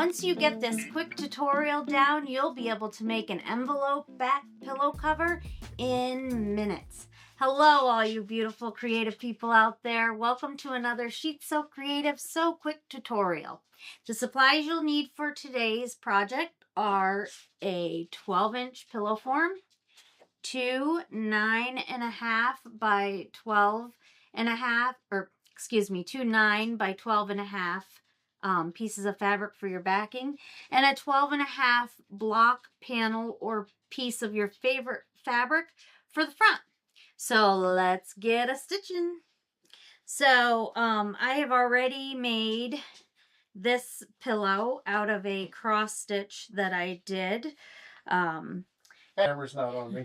Once you get this quick tutorial down, you'll be able to make an envelope back pillow cover in minutes. Hello, all you beautiful creative people out there. Welcome to another Scheetz Sew Creative Sew Quick tutorial. The supplies you'll need for today's project are a 12-inch pillow form, two 9.5 by 12.5, two 9 by 12.5 pieces of fabric for your backing, and a 12.5 block panel or piece of your favorite fabric for the front. So let's get a stitching. So I have already made this pillow out of a cross stitch that I did. Camera's not on me.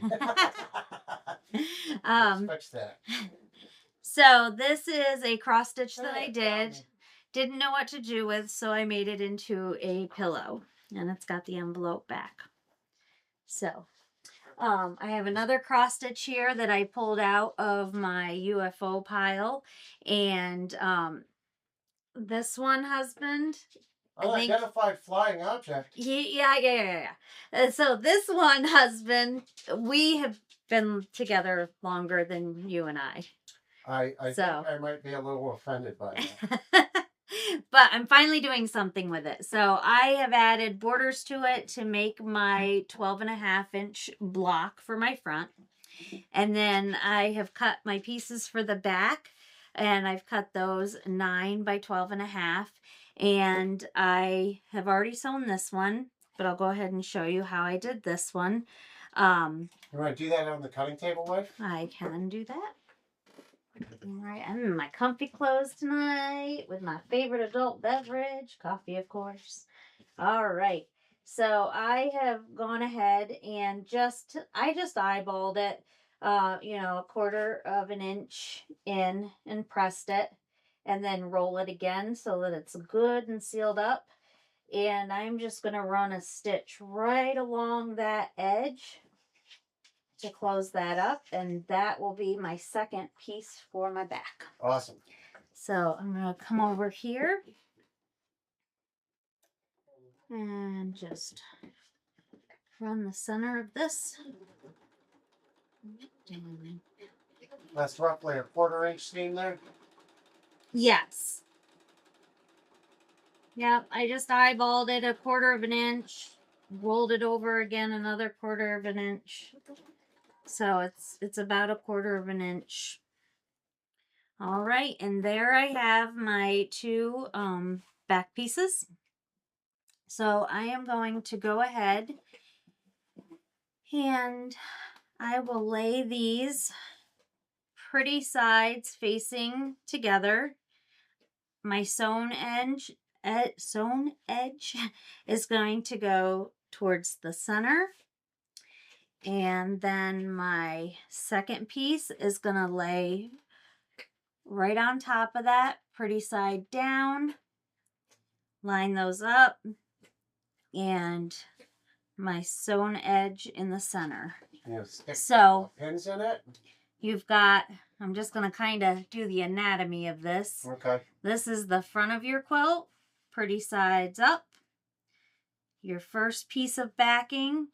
Let's fix that. So this is a cross stitch that I did. Didn't know what to do with, so I made it into a pillow, and it's got the envelope back. So I have another cross stitch here that I pulled out of my UFO pile, and this one, husband, Unidentified flying object. Yeah. So this one, husband, we have been together longer than you and I. I think I might be a little offended by that. But I'm finally doing something with it. So I have added borders to it to make my 12.5-inch block for my front. And then I have cut my pieces for the back, and I've cut those 9 by 12.5. And I have already sewn this one, but I'll go ahead and show you how I did this one. You want to do that on the cutting table, wife? I can do that. All right, I'm in my comfy clothes tonight with my favorite adult beverage, coffee, of course. All right, so I have gone ahead and I just eyeballed it, a 1/4 of an inch in and pressed it, and then roll it again so that it's good and sealed up. And I'm just going to run a stitch right along that edge to close that up, and that will be my second piece for my back. Awesome. So I'm going to come over here and just run the center of this. That's roughly a 1/4 inch seam there? Yes. Yep, I just eyeballed it 1/4 of an inch, rolled it over again another 1/4 of an inch. So it's about 1/4 of an inch. All right, and there I have my two back pieces. So I am going to go ahead and I will lay these pretty sides facing together. My sewn edge is going to go towards the center. And then my second piece is going to lay right on top of that, pretty side down. Line those up. And my sewn edge in the center. So pins in it. You've got, I'm just going to kind of do the anatomy of this. Okay. This is the front of your quilt, pretty sides up. Your first piece of backing,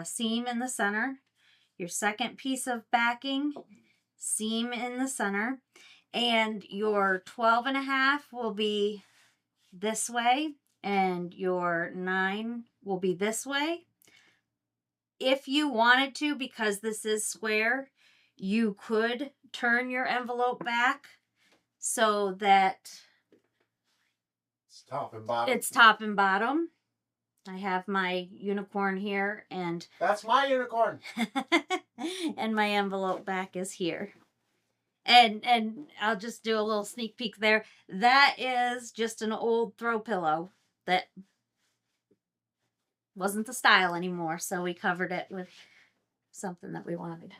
seam in the center. Your second piece of backing, seam in the center. And your 12.5 will be this way, and your 9 will be this way. If you wanted to, because this is square, you could turn your envelope back so that it's top and bottom. It's top and bottom. I have my unicorn here, and that's my unicorn. And my envelope back is here. And I'll just do a little sneak peek there. That is just an old throw pillow that wasn't the style anymore, so we covered it with something that we wanted.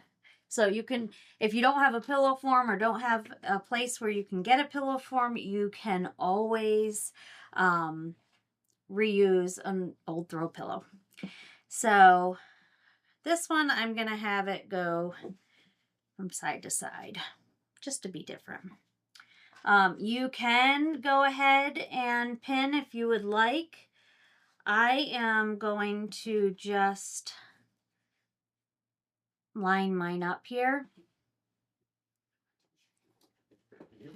So you can, if you don't have a pillow form or don't have a place where you can get a pillow form, you can always reuse an old throw pillow. So this one, I'm going to have it go from side to side, just to be different. You can go ahead and pin if you would like. I am going to just line mine up here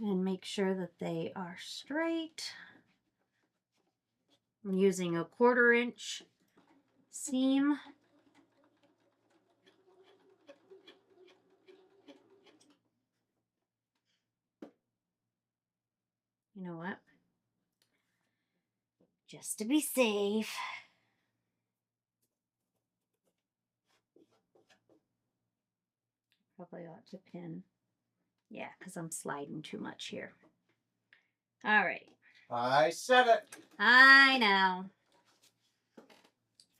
and make sure that they are straight. I'm using a 1/4 inch seam. You know what? Just to be safe. Probably ought to pin. Yeah, because I'm sliding too much here. All right. I said it. I know.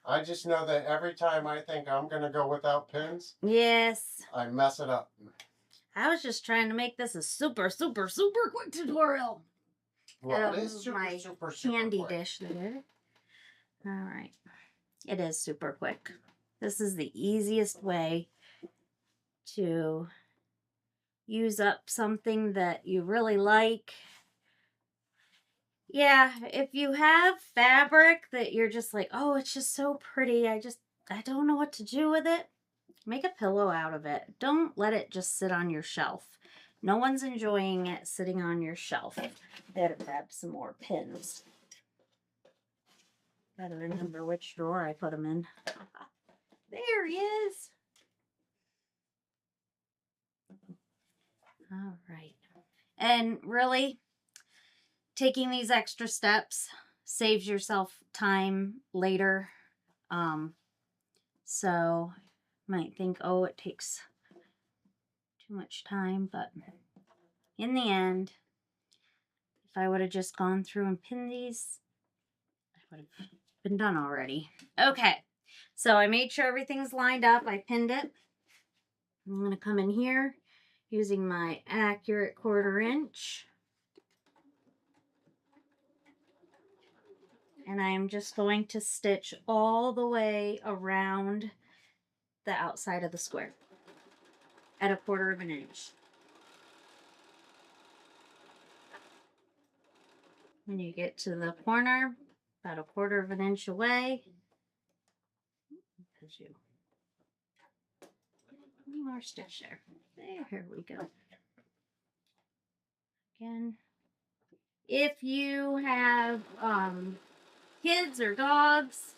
I just know that every time I think I'm going to go without pins, Yes. I mess it up. I was just trying to make this a super quick tutorial. Well, it is super candy quick. dish there. All right. It is super quick. This is the easiest way to use up something that you really like. Yeah, if you have fabric that you're just like, oh, it's just so pretty, I don't know what to do with it, make a pillow out of it. Don't let it just sit on your shelf. No one's enjoying it sitting on your shelf. Better grab some more pins. Gotta remember which drawer I put them in. There he is. All right. And really, taking these extra steps saves yourself time later. So you might think, oh, it takes too much time, but in the end, if I would have just gone through and pinned these, I would have been done already. Okay, so I made sure everything's lined up. I pinned it. I'm going to come in here using my accurate 1/4 inch. And I'm just going to stitch all the way around the outside of the square at a 1/4 inch. When you get to the corner, about a 1/4 inch away, because you one more stitch there. There we go. Again, if you have kids or dogs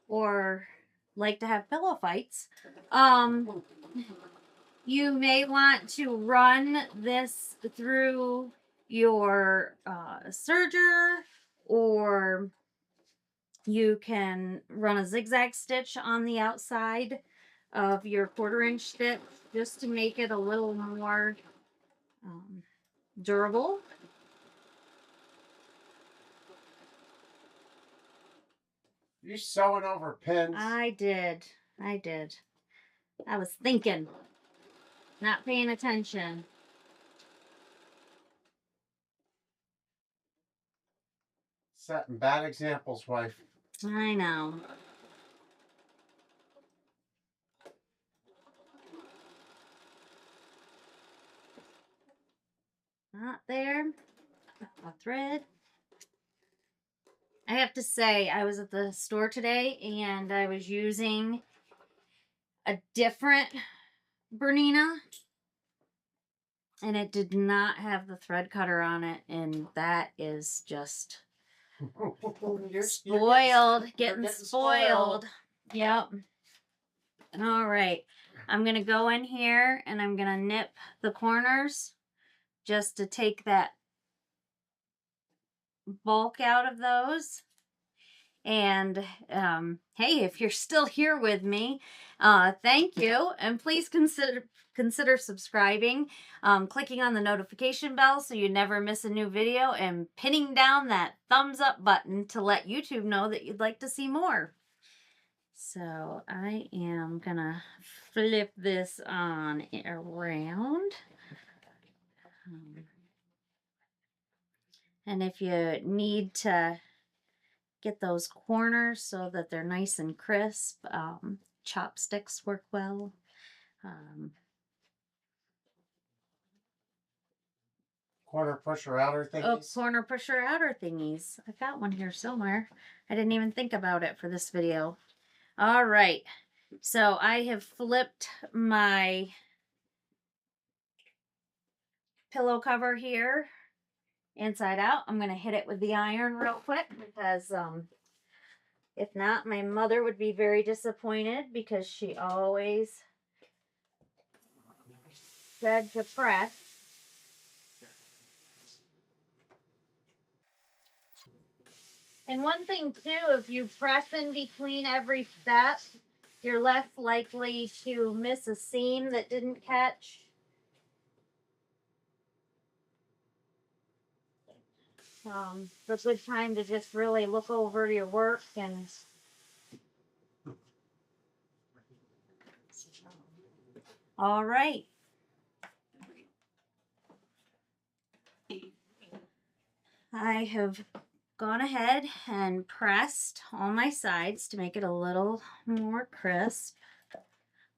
or like to have pillow fights, you may want to run this through your serger, or you can run a zigzag stitch on the outside of your 1/4 inch stitch just to make it a little more durable. You sewing over pins? I did. I was thinking, not paying attention. Setting bad examples, wife. I know. Not there. A thread. I have to say, I was at the store today and I was using a different Bernina, and it did not have the thread cutter on it, and that is just spoiled. Getting spoiled. Yep. All right. I'm going to go in here and I'm going to nip the corners just to take that bulk out of those. And hey, if you're still here with me, thank you, and please consider subscribing, clicking on the notification bell so you never miss a new video, and pinning down that thumbs up button to let YouTube know that you'd like to see more. So I am gonna flip this on around. And if you need to get those corners so that they're nice and crisp, chopsticks work well. corner pusher outer Oh, thingies. corner pusher outer thingies. I've got one here somewhere. I didn't even think about it for this video. All right. So I have flipped my pillow cover here inside out. I'm going to hit it with the iron real quick because if not, my mother would be very disappointed because she always said to press. And one thing too, if you press in between every step, you're less likely to miss a seam that didn't catch. It's a good time to just really look over your work and all right. I have gone ahead and pressed all my sides to make it a little more crisp.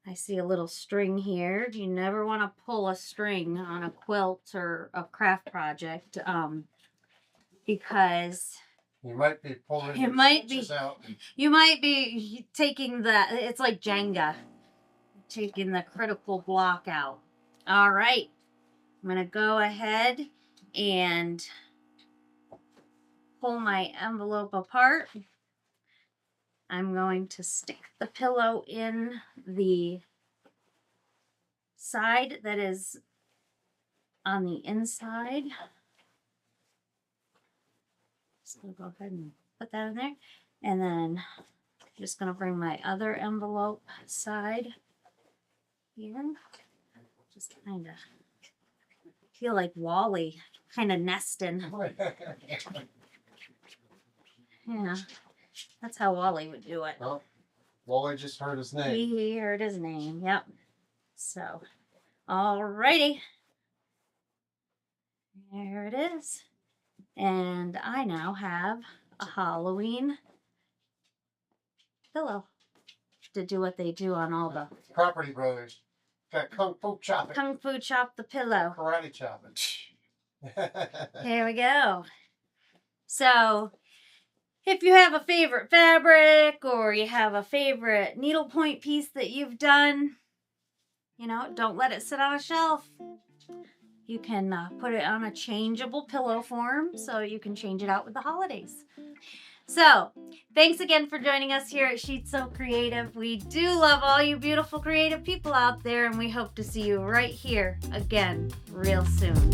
I see a little string here. You never want to pull a string on a quilt or a craft project because You might be pulling it your might be stitches out. you might be taking it's like Jenga, taking the critical block out. All right, I'm gonna go ahead and pull my envelope apart. I'm going to stick the pillow in the side that is on the inside. So I'll go ahead and put that in there. And then I'm just going to bring my other envelope side here. Just kind of feel like Wally, kind of nesting. Yeah, that's how Wally would do it. Oh, Wally just heard his name. He heard his name, yep. So, alrighty. There it is. And I now have a Halloween pillow to do what they do on all the Property Brothers. Got Kung Fu chopping. Kung Fu chop the pillow. Karate chopping. Here we go. So, if you have a favorite fabric or you have a favorite needlepoint piece that you've done, you know, don't let it sit on a shelf. You can put it on a changeable pillow form so you can change it out with the holidays. So, thanks again for joining us here at Scheetz Sew Creative. We do love all you beautiful creative people out there, and we hope to see you right here again real soon.